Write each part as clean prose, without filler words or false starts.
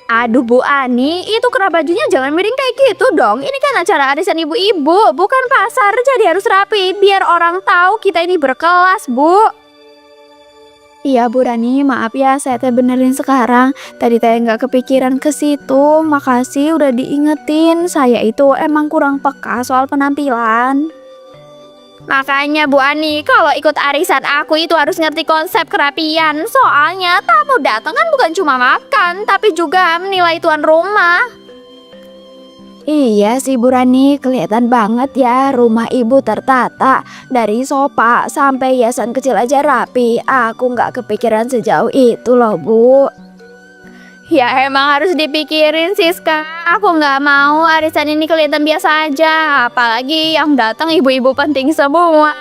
Aduh Bu Ani, itu kena bajunya jangan miring kayak gitu dong. Ini kan acara arisan ibu-ibu, bukan pasar. Jadi harus rapi biar orang tahu kita ini berkelas, Bu. Iya Bu Rani, maaf ya saya teh benerin sekarang. Tadi teh nggak kepikiran ke situ. Makasih udah diingetin. Saya itu emang kurang peka soal penampilan. Makanya Bu Ani, kalau ikut arisan aku itu harus ngerti konsep kerapian. Soalnya tamu datang kan bukan cuma makan, tapi juga menilai tuan rumah. Iya sih Bu Rani, kelihatan banget ya rumah ibu tertata. Dari sofa sampai hiasan kecil aja rapi. Aku nggak kepikiran sejauh itu loh Bu. Ya emang harus dipikirin Siska. Aku nggak mau arisan ini kelihatan biasa aja. Apalagi yang datang ibu-ibu penting semua.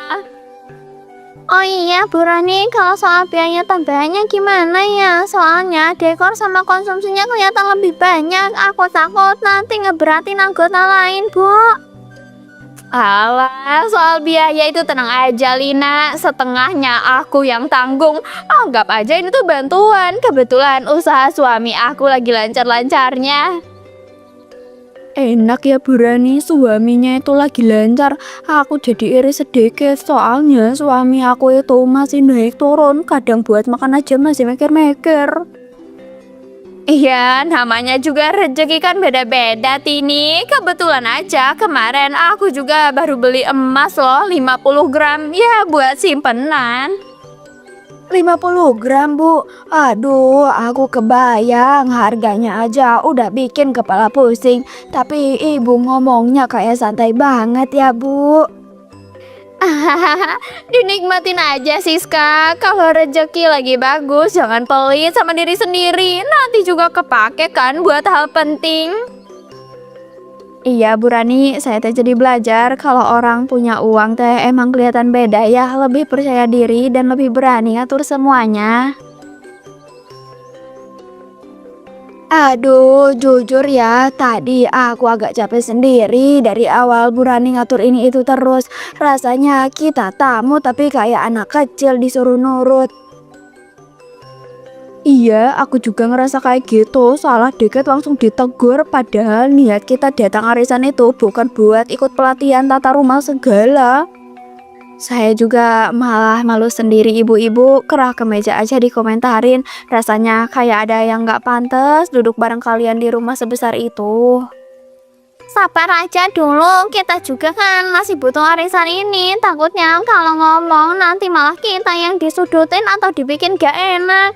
Oh iya Bu Rani, kalau soal biaya tambahannya gimana ya? Soalnya dekor sama konsumsinya kelihatan lebih banyak. Aku takut nanti ngeberatin anggota lain Bu. Alah, soal biaya itu tenang aja Lina, setengahnya aku yang tanggung. Anggap aja ini tuh bantuan. Kebetulan usaha suami aku lagi lancar-lancarnya. Enak ya Bu Rani, suaminya itu lagi lancar. Aku jadi iri sedikit, soalnya suami aku itu masih naik turun. Kadang buat makan aja masih mikir-mikir. Iya, namanya juga rezeki kan beda-beda Tini. Kebetulan aja kemarin aku juga baru beli emas loh 50 gram. Ya buat simpenan. 50 gram Bu. Aduh, aku kebayang harganya aja udah bikin kepala pusing. Tapi ibu ngomongnya kayak santai banget ya Bu. Dinikmatin aja Siska. Kalau rezeki lagi bagus, jangan pelit sama diri sendiri. Nanti juga kepake kan buat hal penting. Iya Bu Rani, saya teh jadi belajar kalau orang punya uang teh emang kelihatan beda ya. Lebih percaya diri dan lebih berani ngatur semuanya. Aduh, jujur ya, tadi aku agak capek sendiri. Dari awal Bu Rani ngatur ini itu terus. Rasanya kita tamu tapi kayak anak kecil disuruh nurut. Iya, aku juga ngerasa kayak gitu. Salah dikit langsung ditegur. Padahal niat kita datang arisan itu bukan buat ikut pelatihan tata rumah segala. Saya juga malah malu sendiri ibu-ibu, kerah kemeja aja dikomentarin. Rasanya kayak ada yang gak pantas duduk bareng kalian di rumah sebesar itu. Sabar aja dulu, kita juga kan masih butuh arisan ini. Takutnya kalau ngomong nanti malah kita yang disudutin atau dibikin gak enak.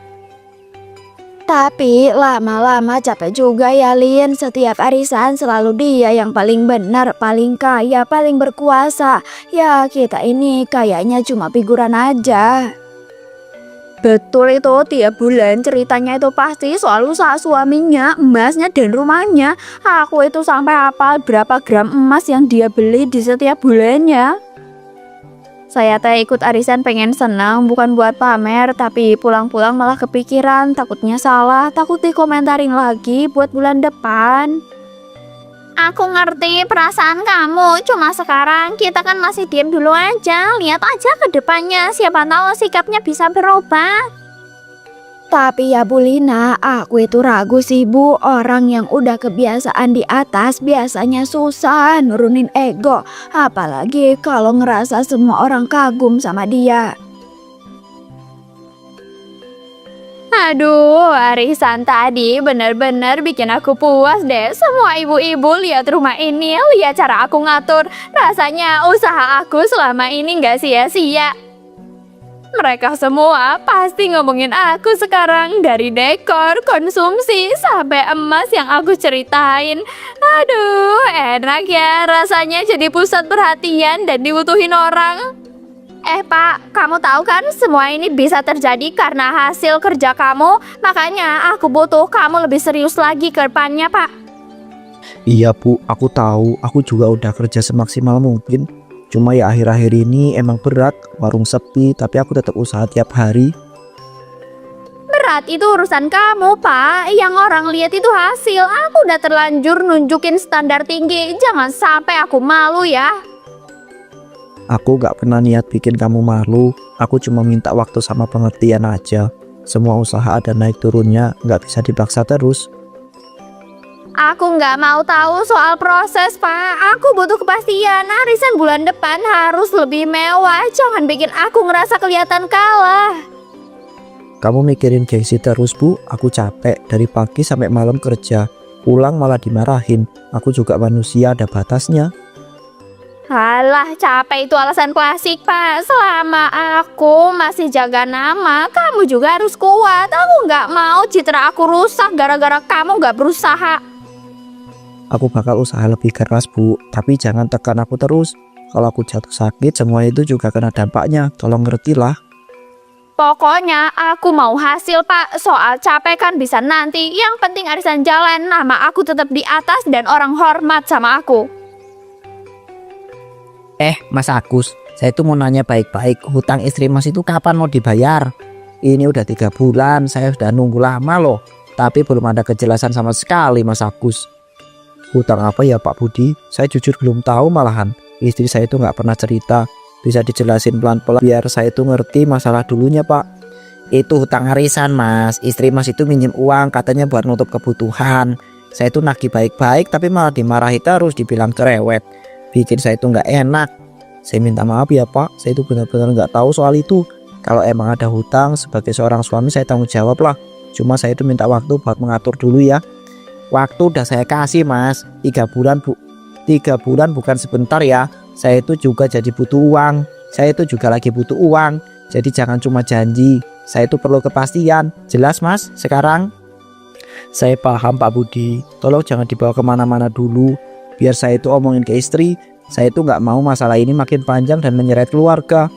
Tapi lama-lama capek juga ya Lin. Setiap arisan selalu dia yang paling benar, paling kaya, paling berkuasa. Ya kita ini kayaknya cuma figuran aja. Betul itu, tiap bulan ceritanya itu pasti soal usaha suaminya, emasnya dan rumahnya. Aku itu sampai hafal berapa gram emas yang dia beli di setiap bulannya. Saya teh ikut arisan pengen senang, bukan buat pamer, tapi pulang-pulang malah kepikiran, takutnya salah, takut dikomentarin lagi buat bulan depan. Aku ngerti perasaan kamu, cuma sekarang kita kan masih diem dulu aja, lihat aja ke depannya, siapa tahu sikapnya bisa berubah. Tapi ya Bu Lina, aku itu ragu sih Bu, orang yang udah kebiasaan di atas biasanya susah nurunin ego. Apalagi kalau ngerasa semua orang kagum sama dia. Aduh, arisan tadi bener-bener bikin aku puas deh. Semua ibu-ibu lihat rumah ini, lihat cara aku ngatur. Rasanya usaha aku selama ini gak sia-sia. Mereka semua pasti ngomongin aku sekarang, dari dekor, konsumsi, sampai emas yang aku ceritain. Aduh, enak ya rasanya jadi pusat perhatian dan dibutuhin orang. Pak, kamu tahu kan semua ini bisa terjadi karena hasil kerja kamu. Makanya aku butuh kamu lebih serius lagi ke depannya, Pak. Iya Bu, aku tahu. Aku juga udah kerja semaksimal mungkin. Cuma ya akhir-akhir ini emang berat, warung sepi, tapi aku tetap usaha tiap hari. Berat itu urusan kamu, Pak. Yang orang lihat itu hasil. Aku udah terlanjur nunjukin standar tinggi. Jangan sampai aku malu ya. Aku gak pernah niat bikin kamu malu. Aku cuma minta waktu sama pengertian aja. Semua usaha ada naik turunnya, gak bisa dipaksa terus. Aku nggak mau tahu soal proses, Pak. Aku butuh kepastian. Arisan bulan depan harus lebih mewah. Jangan bikin aku ngerasa kelihatan kalah. Kamu mikirin gengsi terus Bu, aku capek dari pagi sampai malam kerja. Pulang malah dimarahin. Aku juga manusia, ada batasnya. Alah, capek itu alasan klasik, Pak. Selama aku masih jaga nama, kamu juga harus kuat. Aku nggak mau citra aku rusak gara-gara kamu nggak berusaha. Aku bakal usaha lebih keras Bu, tapi jangan tekan aku terus. Kalau aku jatuh sakit, semua itu juga kena dampaknya. Tolong ngertilah. Pokoknya aku mau hasil, Pak. Soal capek kan bisa nanti. Yang penting arisan jalan, nama aku tetap di atas dan orang hormat sama aku. Mas Agus, saya tuh mau nanya baik-baik, hutang istri Mas itu kapan mau dibayar? Ini udah 3 bulan, saya sudah nunggu lama loh, tapi belum ada kejelasan sama sekali Mas Agus. Hutang apa ya Pak Budi? Saya jujur belum tahu malahan. Istri saya itu nggak pernah cerita. Bisa dijelasin pelan-pelan biar saya itu ngerti masalah dulunya Pak. Itu hutang arisan Mas, istri Mas itu minjem uang katanya buat nutup kebutuhan. Saya itu nagih baik-baik tapi malah dimarahi terus, dibilang cerewet. Bikin saya itu nggak enak. Saya minta maaf ya Pak, saya itu benar-benar nggak tahu soal itu. Kalau emang ada hutang, sebagai seorang suami saya tanggung jawab lah. Cuma saya itu minta waktu buat mengatur dulu ya. Waktu udah saya kasih Mas, 3 bulan Bu. 3 bulan bukan sebentar ya. Saya itu juga jadi butuh uang. Saya itu juga lagi butuh uang. Jadi jangan cuma janji. Saya itu perlu kepastian. Jelas Mas sekarang? Saya paham Pak Budi. Tolong jangan dibawa kemana-mana dulu. Biar saya itu omongin ke istri. Saya itu nggak mau masalah ini makin panjang dan menyeret keluarga.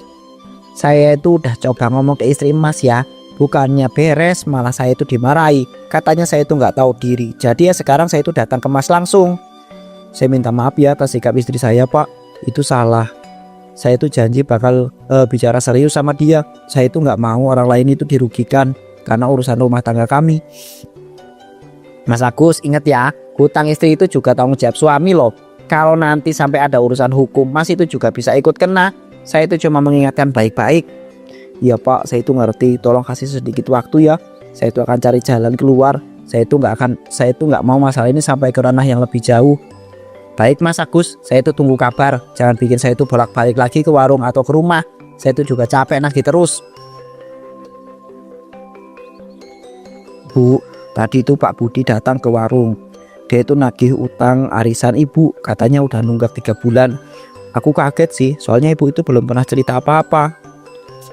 Saya itu udah coba ngomong ke istri Mas ya. Bukannya beres, malah saya itu dimarahi. Katanya saya itu nggak tahu diri. Jadi ya sekarang saya itu datang ke Mas langsung. Saya minta maaf ya atas sikap istri saya Pak. Itu salah. Saya itu janji bakal bicara serius sama dia. Saya itu nggak mau orang lain itu dirugikan karena urusan rumah tangga kami. Mas Agus, ingat ya, hutang istri itu juga tanggung jawab suami loh. Kalau nanti sampai ada urusan hukum, Mas itu juga bisa ikut kena. Saya itu cuma mengingatkan baik-baik. Iya Pak, saya itu ngerti. Tolong kasih sedikit waktu ya. Saya itu akan cari jalan keluar. Saya itu nggak mau masalah ini sampai ke ranah yang lebih jauh. Baik Mas Agus, saya itu tunggu kabar. Jangan bikin saya itu bolak-balik lagi ke warung atau ke rumah. Saya itu juga capek nagih terus. Bu, tadi itu Pak Budi datang ke warung. Dia itu nagih utang arisan ibu. Katanya udah nunggak 3 bulan. Aku kaget sih, soalnya ibu itu belum pernah cerita apa-apa.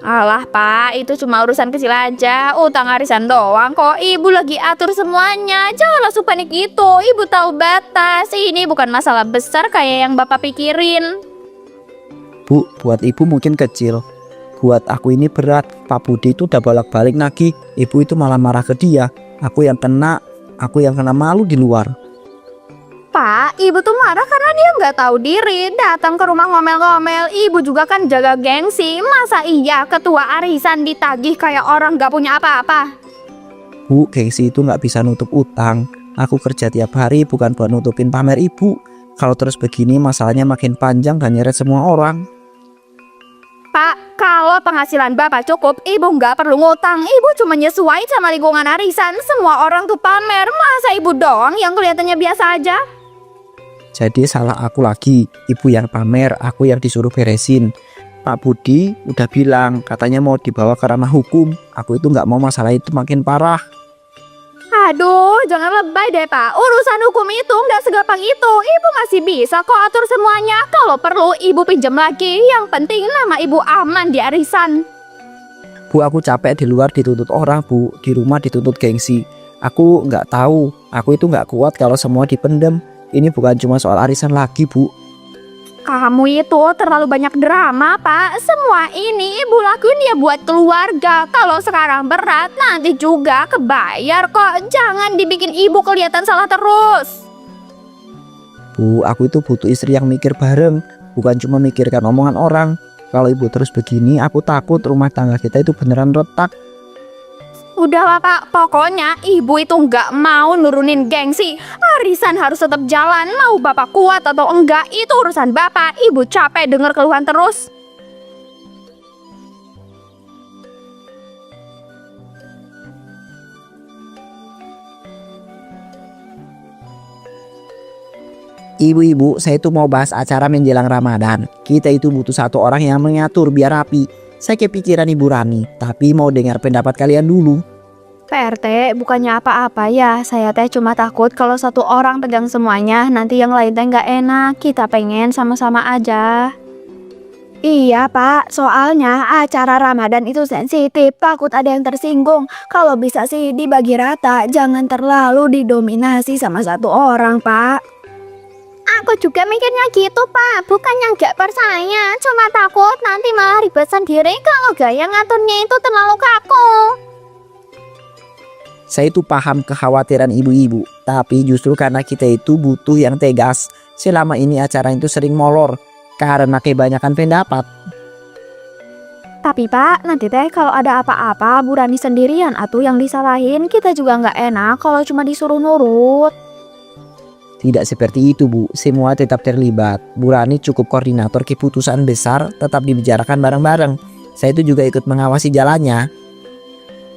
Alah, Pak, itu cuma urusan kecil aja. Utang arisan doang kok. Ibu lagi atur semuanya. Jangan langsung panik itu. Ibu tahu batas. Ini bukan masalah besar kayak yang Bapak pikirin. Bu, buat ibu mungkin kecil. Buat aku ini berat. Pak Budi itu udah bolak-balik nagih. Ibu itu malah marah ke dia. Aku yang kena malu di luar. Pak, ibu tuh marah karena dia nggak tahu diri. Datang ke rumah ngomel-ngomel. Ibu juga kan jaga gengsi. Masa iya ketua arisan ditagih kayak orang nggak punya apa-apa? Bu, gengsi itu nggak bisa nutup utang. Aku kerja tiap hari bukan buat nutupin pamer ibu. Kalau terus begini masalahnya makin panjang dan nyeret semua orang. Pak, kalau penghasilan Bapak cukup, Ibu nggak perlu ngutang. Ibu cuma nyesuai sama lingkungan arisan. Semua orang tuh pamer. Masa Ibu doang yang kelihatannya biasa aja? Jadi salah aku lagi. Ibu yang pamer, aku yang disuruh beresin. Pak Budi udah bilang katanya mau dibawa ke ranah hukum. Aku itu nggak mau masalah itu makin parah. Aduh, jangan lebay deh Pak. Urusan hukum itu nggak segampang itu. Ibu masih bisa kok atur semuanya. Kalau perlu Ibu pinjam lagi. Yang penting nama Ibu aman di arisan. Bu, aku capek di luar dituntut orang Bu. Di rumah dituntut gengsi. Aku nggak tahu. Aku itu nggak kuat kalau semua dipendem. Ini bukan cuma soal arisan lagi Bu. Kamu itu terlalu banyak drama, Pak. Semua ini Ibu lakuin ya buat keluarga. Kalau sekarang berat, nanti juga kebayar kok. Jangan dibikin Ibu kelihatan salah terus. Bu, aku itu butuh istri yang mikir bareng. Bukan cuma mikirkan omongan orang. Kalau ibu terus begini, aku takut rumah tangga kita itu beneran retak. Udahlah Pak, pokoknya Ibu itu nggak mau nurunin gengsi. Arisan harus tetap jalan. Mau Bapak kuat atau enggak, itu urusan Bapak. Ibu capek denger keluhan terus. Ibu-ibu, saya itu mau bahas acara menjelang Ramadan. Kita itu butuh satu orang yang mengatur biar rapi. Saya kepikiran Ibu Rani, tapi mau dengar pendapat kalian dulu. PRT, bukannya apa-apa ya. Saya teh cuma takut kalau satu orang pegang semuanya, nanti yang lain teh nggak enak. Kita pengen sama-sama aja. Iya Pak, soalnya acara Ramadan itu sensitif, takut ada yang tersinggung. Kalau bisa sih dibagi rata, jangan terlalu didominasi sama satu orang Pak. Aku juga mikirnya gitu Pak, bukannya nggak percaya, cuma takut nanti malah ribet sendiri kalau gaya ngaturnya itu terlalu kaku. Saya itu paham kekhawatiran ibu-ibu, tapi justru karena kita itu butuh yang tegas. Selama ini acara itu sering molor karena kebanyakan pendapat. Tapi Pak, nanti teh kalau ada apa-apa Bu Rani sendirian atuh yang disalahin, kita juga nggak enak kalau cuma disuruh nurut. Tidak seperti itu Bu, semua tetap terlibat. Bu Rani cukup koordinator keputusan besar, tetap dibicarakan bareng-bareng. Saya itu juga ikut mengawasi jalannya.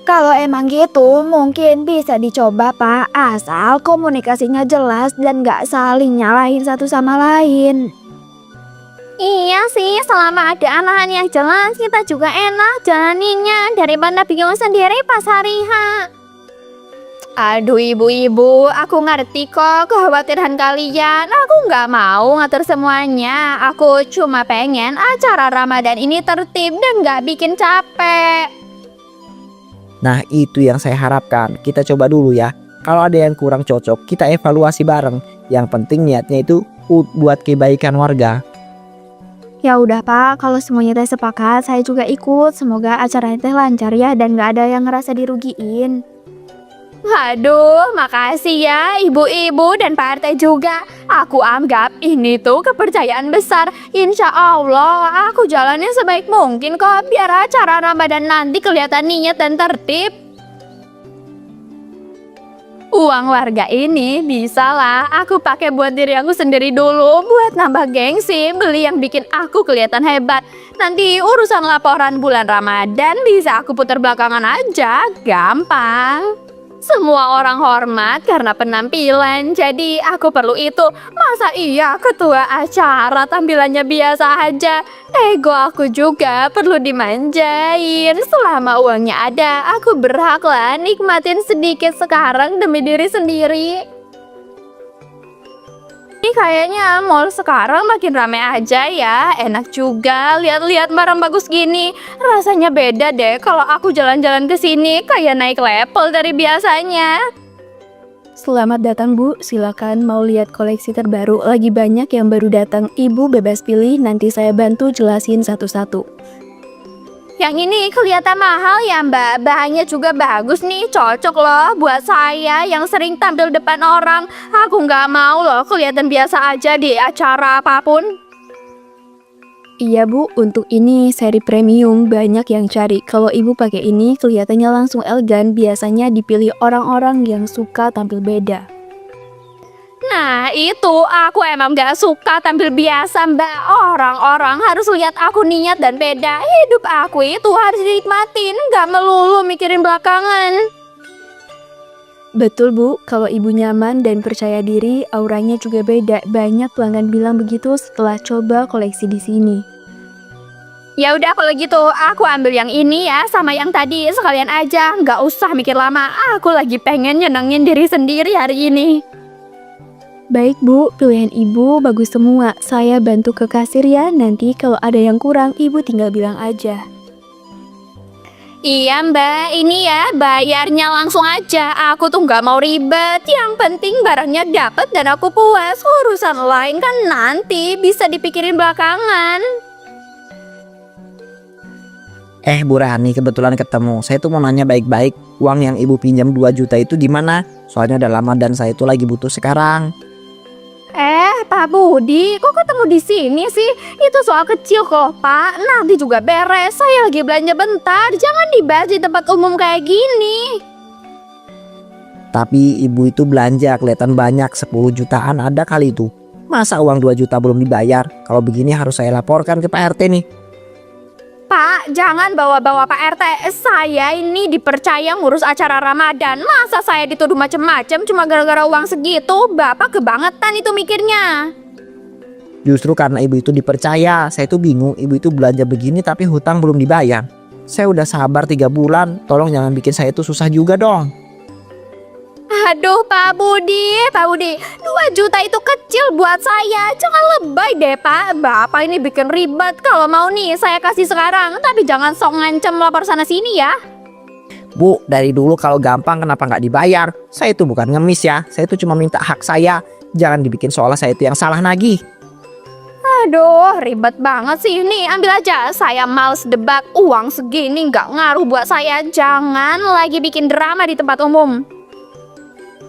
Kalau emang gitu, mungkin bisa dicoba Pak, asal komunikasinya jelas dan nggak saling nyalahin satu sama lain. Iya sih, selama ada arahan yang jelas, kita juga enak jalaninnya daripada bingung sendiri pas hari H. Aduh ibu-ibu, aku ngerti kok kekhawatiran kalian. Aku nggak mau ngatur semuanya. Aku cuma pengen acara Ramadan ini tertib dan nggak bikin capek. Nah itu yang saya harapkan. Kita coba dulu ya. Kalau ada yang kurang cocok, kita evaluasi bareng. Yang penting niatnya itu buat kebaikan warga. Ya udah Pak, kalau semuanya teh sepakat, saya juga ikut. Semoga acaranya teh lancar ya dan nggak ada yang ngerasa dirugiin. Waduh, makasih ya ibu-ibu dan Pak RT juga. Aku anggap ini tuh kepercayaan besar. Insya Allah aku jalannya sebaik mungkin kok, biar acara Ramadan nanti kelihatan niat dan tertib. Uang warga ini bisa lah aku pakai buat diri aku sendiri dulu, buat nambah gengsi, beli yang bikin aku kelihatan hebat. Nanti urusan laporan bulan Ramadan bisa aku putar belakangan aja, gampang. Semua orang hormat karena penampilan, jadi aku perlu itu. Masa iya ketua acara tampilannya biasa aja? Ego aku juga perlu dimanjain. Selama uangnya ada, aku berhak lah nikmatin sedikit sekarang demi diri sendiri. Ini kayaknya mall sekarang makin rame aja ya. Enak juga lihat-lihat barang bagus gini. Rasanya beda deh kalau aku jalan-jalan ke sini, kayak naik level dari biasanya. Selamat datang Bu, silakan mau lihat koleksi terbaru. Lagi banyak yang baru datang. Ibu bebas pilih, nanti saya bantu jelasin satu-satu. Yang ini kelihatan mahal ya Mbak, bahannya juga bagus nih, cocok loh buat saya yang sering tampil depan orang. Aku nggak mau loh kelihatan biasa aja di acara apapun. Iya Bu, untuk ini seri premium banyak yang cari. Kalau Ibu pakai ini kelihatannya langsung elegan, biasanya dipilih orang-orang yang suka tampil beda. Nah itu, aku emang gak suka tampil biasa Mbak. Orang-orang harus lihat aku niat dan beda. Hidup aku itu harus dinikmatin, gak melulu mikirin belakangan. Betul Bu, kalau Ibu nyaman dan percaya diri, auranya juga beda. Banyak pelanggan bilang begitu setelah coba koleksi di sini. Ya udah kalau gitu, aku ambil yang ini ya sama yang tadi sekalian aja, nggak usah mikir lama. Aku lagi pengen nyenengin diri sendiri hari ini. Baik Bu, pilihan Ibu bagus semua. Saya bantu ke kasir ya, nanti kalau ada yang kurang Ibu tinggal bilang aja. Iya Mbak, ini ya bayarnya langsung aja. Aku tuh nggak mau ribet. Yang penting barangnya dapat dan aku puas. Urusan lain kan nanti bisa dipikirin belakangan. Bu Rani, kebetulan ketemu. Saya tuh mau nanya baik-baik, uang yang Ibu pinjam 2 juta itu di mana? Soalnya udah lama dan saya tuh lagi butuh sekarang. Pak Budi, kok ketemu di sini sih? Itu soal kecil kok, Pak. Nanti juga beres. Saya lagi belanja bentar. Jangan dibahas di tempat umum kayak gini. Tapi Ibu itu belanja kelihatan banyak, 10 jutaan ada kali itu. Masa uang 2 juta belum dibayar? Kalau begini harus saya laporkan ke Pak RT nih. Pak, Pak, jangan bawa-bawa Pak RT. Saya ini dipercaya ngurus acara Ramadan. Masa saya dituduh macem-macem cuma gara-gara uang segitu? Bapak kebangetan itu mikirnya. Justru karena ibu itu dipercaya, saya tuh bingung. Ibu itu belanja begini tapi hutang belum dibayar. Saya udah sabar 3 bulan, tolong jangan bikin saya itu susah juga dong. Aduh Pak Budi, 2 juta itu kecil buat saya. Jangan lebay deh Pak. Bapak ini bikin ribet. Kalau mau nih saya kasih sekarang, tapi jangan sok ngancem lapor sana sini ya. Bu, dari dulu kalau gampang kenapa nggak dibayar? Saya itu bukan ngemis ya, saya itu cuma minta hak saya. Jangan dibikin seolah saya itu yang salah nagih. Aduh, ribet banget sih. Nih, ambil aja. Saya males debat. Uang segini nggak ngaruh buat saya. Jangan lagi bikin drama di tempat umum.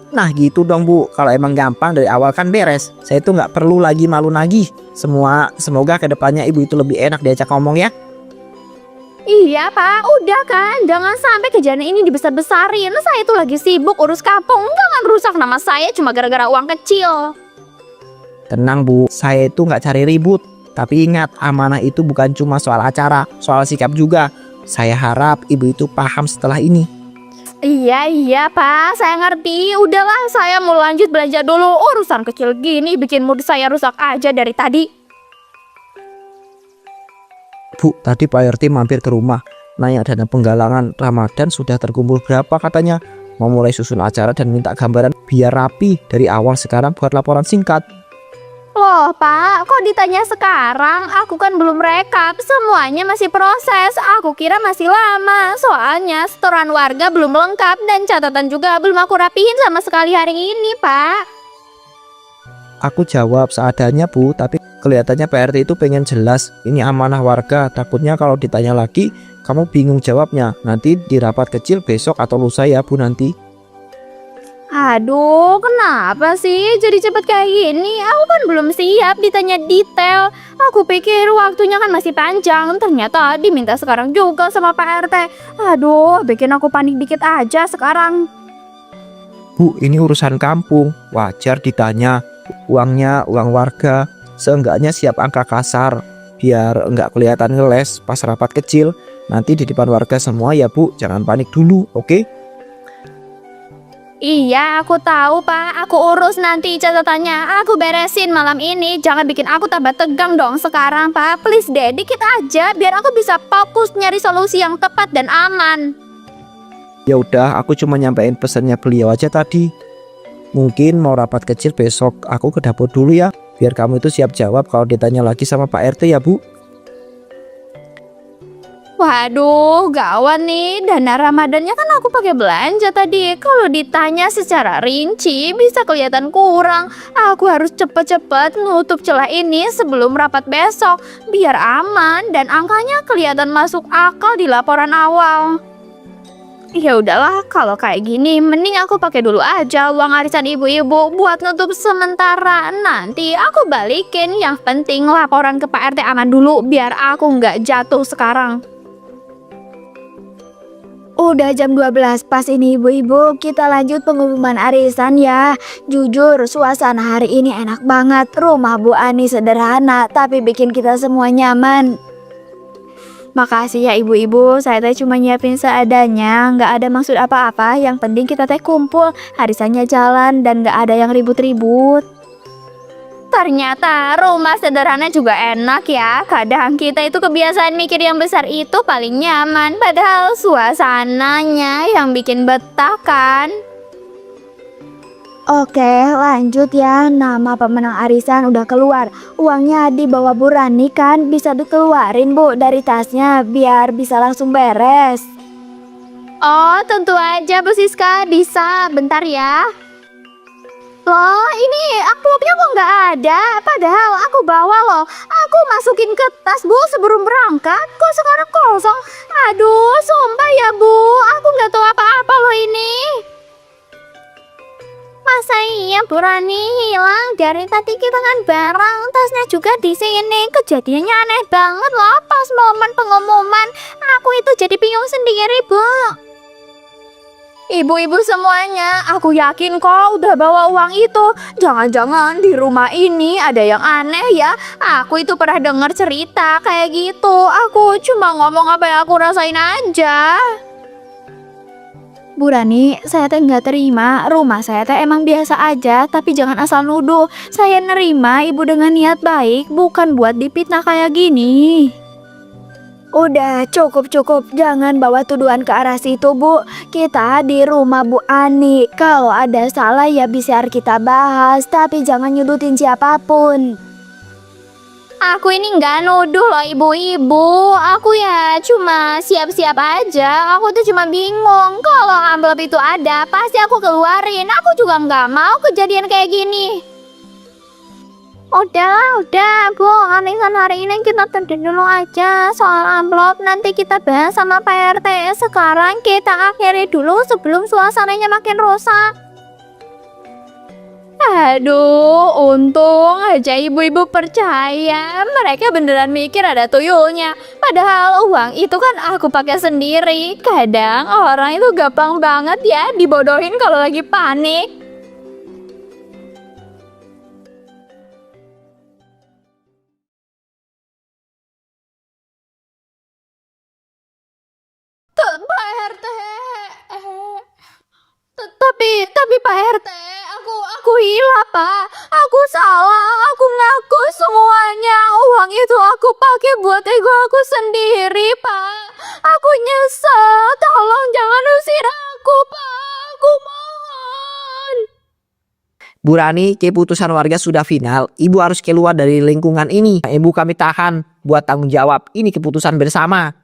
Nah gitu dong Bu, kalau emang gampang dari awal kan beres. Saya itu nggak perlu lagi malu nagih. Semoga kedepannya ibu itu lebih enak diajak ngomong ya. Iya Pak, udah kan. Jangan sampai kejadian ini dibesar-besarin. Saya itu lagi sibuk urus kampung. Jangan rusak nama saya cuma gara-gara uang kecil. Tenang Bu, saya itu nggak cari ribut. Tapi ingat, amanah itu bukan cuma soal acara, soal sikap juga. Saya harap ibu itu paham setelah ini. Iya Pak, saya ngerti. Udahlah, saya mau lanjut belanja dulu. Urusan kecil gini bikin mood saya rusak aja dari tadi. Bu, tadi Pak RT mampir ke rumah, nanya dana penggalangan Ramadan sudah terkumpul berapa katanya. Mau mulai susun acara dan minta gambaran biar rapi dari awal sekarang buat laporan singkat. Loh Pak, kok ditanya sekarang? Aku kan belum rekap, semuanya masih proses. Aku kira masih lama, soalnya setoran warga belum lengkap dan catatan juga belum aku rapihin sama sekali hari ini Pak. Aku jawab seadanya Bu, tapi kelihatannya Pak RT itu pengen jelas. Ini amanah warga, takutnya kalau ditanya lagi kamu bingung jawabnya. Nanti di rapat kecil besok atau lusa ya Bu nanti. Aduh, kenapa sih jadi cepet kayak gini? Aku kan belum siap ditanya detail. Aku pikir waktunya kan masih panjang. Ternyata diminta sekarang juga sama Pak RT. Aduh, bikin aku panik dikit aja sekarang. Bu, ini urusan kampung, wajar ditanya. Uangnya uang warga, seenggaknya siap angka kasar biar enggak kelihatan ngeles pas rapat kecil. Nanti di depan warga semua ya Bu, jangan panik dulu, oke? Iya, aku tahu Pak. Aku urus nanti catatannya. Aku beresin malam ini. Jangan bikin aku tambah tegang dong sekarang Pak. Please deh, dikit aja biar aku bisa fokus nyari solusi yang tepat dan aman. Ya udah, aku cuma nyampein pesannya beliau aja tadi. Mungkin mau rapat kecil besok aku ke dapur dulu ya, biar kamu itu siap jawab kalau ditanya lagi sama Pak RT ya Bu. Waduh, gawat nih. Dana Ramadannya kan aku pakai belanja tadi. Kalau ditanya secara rinci bisa kelihatan kurang. Aku harus cepet-cepet nutup celah ini sebelum rapat besok biar aman dan angkanya kelihatan masuk akal di laporan awal. Ya udahlah, kalau kayak gini mending aku pakai dulu aja uang arisan ibu-ibu buat nutup sementara. Nanti aku balikin. Yang penting laporan ke Pak RT aman dulu biar aku nggak jatuh sekarang. Udah jam 12 pas ini ibu-ibu, kita lanjut pengumuman arisan ya. Jujur suasana hari ini enak banget. Rumah Bu Ani sederhana tapi bikin kita semua nyaman. Makasih ya ibu-ibu, saya teh cuma nyiapin seadanya, nggak ada maksud apa-apa. Yang penting kita teh kumpul, arisannya jalan dan nggak ada yang ribut-ribut. Ternyata rumah sederhana juga enak ya. Kadang kita itu kebiasaan mikir yang besar itu paling nyaman, padahal suasananya yang bikin betah kan. Oke, lanjut ya. Nama pemenang arisan udah keluar. Uangnya dibawa Bu Rani kan, bisa dikeluarin Bu dari tasnya biar bisa langsung beres. Oh, tentu aja Bu Siska, bisa. Bentar ya. Loh, ini amplopnya kok nggak ada? Padahal aku bawa loh. Aku masukin ke tas Bu sebelum berangkat. Kok sekarang kosong? Aduh, sumpah ya Bu. Aku nggak tahu apa-apa loh ini. Masa iya Bu Rani hilang? Dari tadi kita kan bareng. Tasnya juga di sini. Kejadiannya aneh banget loh. Pas momen pengumuman, aku itu jadi bingung sendiri Bu. Ibu-ibu semuanya, aku yakin kau udah bawa uang itu. Jangan-jangan di rumah ini ada yang aneh ya. Aku itu pernah dengar cerita kayak gitu. Aku cuma ngomong apa yang aku rasain aja. Bu Rani, saya teh nggak terima. Rumah saya teh emang biasa aja, tapi jangan asal nuduh. Saya nerima ibu dengan niat baik, bukan buat dipitnah kayak gini. Udah cukup, jangan bawa tuduhan ke arah situ Bu. Kita di rumah Bu Ani. Kalau ada salah ya bisa kita bahas, tapi jangan nyudutin siapapun. Aku ini nggak nuduh loh ibu-ibu. Aku ya cuma siap-siap aja. Aku tuh cuma bingung. Kalau amplop itu ada, pasti aku keluarin. Aku juga nggak mau kejadian kayak gini. Udah, Bu. Arisan hari ini kita tunda dulu aja soal amplop. Nanti kita bahas sama Pak RT. Sekarang kita akhiri dulu sebelum suasananya makin rusak. Aduh, untung aja ibu-ibu percaya. Mereka beneran mikir ada tuyulnya. Padahal uang itu kan aku pakai sendiri. Kadang orang itu gampang banget ya dibodohin kalau lagi panik. Pak RT, tapi Pak RT, aku hilang Pak, aku salah, aku ngaku semuanya, uang itu aku pakai buat ego aku sendiri Pak, aku nyesel, tolong jangan usir aku Pak, aku mohon. Bu Rani, keputusan warga sudah final. Ibu harus keluar dari lingkungan ini. Ibu kami tahan buat tanggung jawab. Ini keputusan bersama.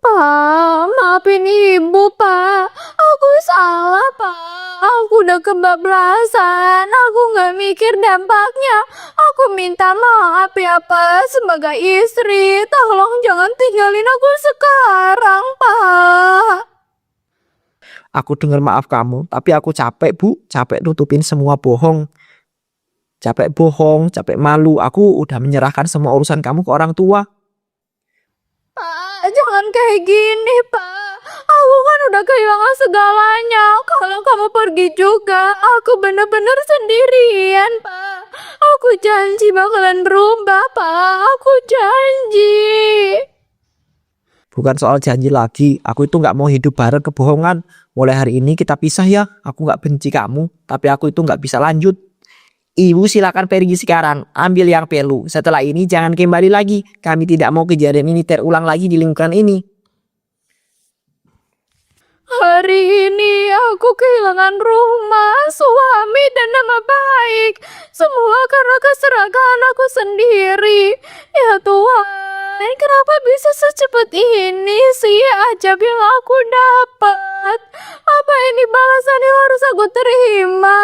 Pak, maafin ibu Pak, aku salah Pak, aku udah kebablasan, aku gak mikir dampaknya, aku minta maaf ya Pak, sebagai istri, tolong jangan tinggalin aku sekarang Pak. Aku dengar maaf kamu, tapi aku capek Bu, capek nutupin semua bohong. Capek bohong, capek malu. Aku udah menyerahkan semua urusan kamu ke orang tua. Pak, jangan kayak gini Pak, aku kan udah kehilangan segalanya, kalau kamu pergi juga, aku bener-bener sendirian Pak. Aku janji bakalan berubah Pak, aku janji. Bukan soal janji lagi, aku itu gak mau hidup bareng kebohongan. Mulai hari ini kita pisah ya, aku gak benci kamu, tapi aku itu gak bisa lanjut. Ibu silakan pergi sekarang, ambil yang perlu. Setelah ini jangan kembali lagi. Kami tidak mau kejadian ini terulang lagi di lingkungan ini. Hari ini aku kehilangan rumah, suami, dan nama baik. Semua karena keserakahan aku sendiri. Ya Tuhan, kenapa bisa secepat ini sih ajab yang aku dapat? Apa ini balasan yang harus aku terima?